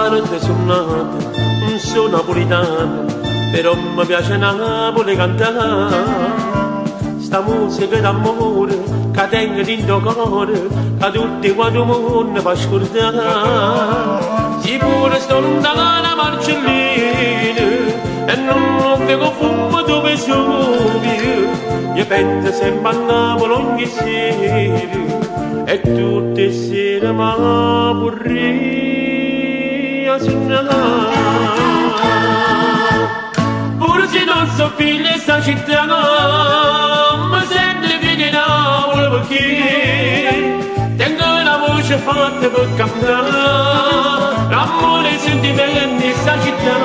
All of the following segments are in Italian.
tarde sono nato, non sono napolitano, però mi piace Napoli cantare. Sta musica d'amore che tengo dentro cuore, che tutti quanti il mondo fa scordare. Se pure sto lontano da Marcellino e non vedo fumo dove sono, io penso sempre a Napoli ogni sera e tutte le sere mi vorrei suonare. Pure se non so figlio di sta città, ma sempre viene Napoli perché tengo la voce fatta per cantare l'amore e i sentimenti di sta città,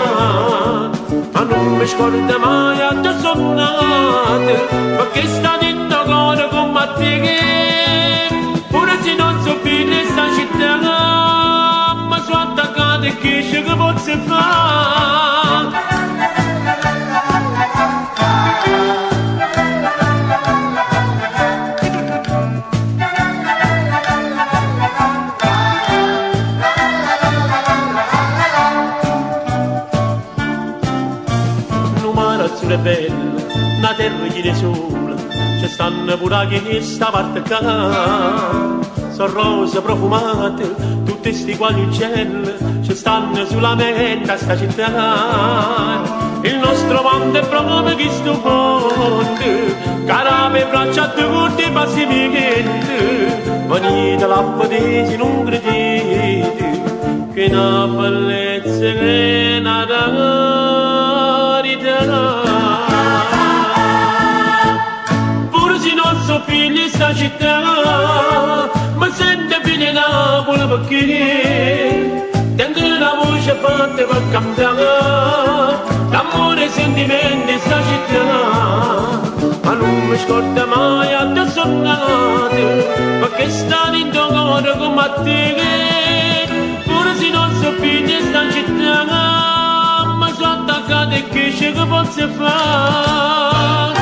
ma non mi scordo mai a te sono nato perché sta dentro cuore come te, pure se non so figlio di sta città, ma sono attaccato e che posso fare. È bella, una terra che ne sola, ci stanno pure che sta parte qua, sono rose profumate, tutte sti quali uccelli, ci stanno sulla meta sta città. Il nostro mondo è proprio questo ponte, carabe braccia a tutti i passi miei, venite la vedete non credete, che una bellezza è nata. Pure se non so figlio di sta città, ma sento fine Napoli perché tengo la voce fatta per cantare l'amore e i sentimenti di sta città, ma non mi scordo mai a te sono nato perché sta dentro cuore come a te, pure se non so figlio di sta città, e che posso fare?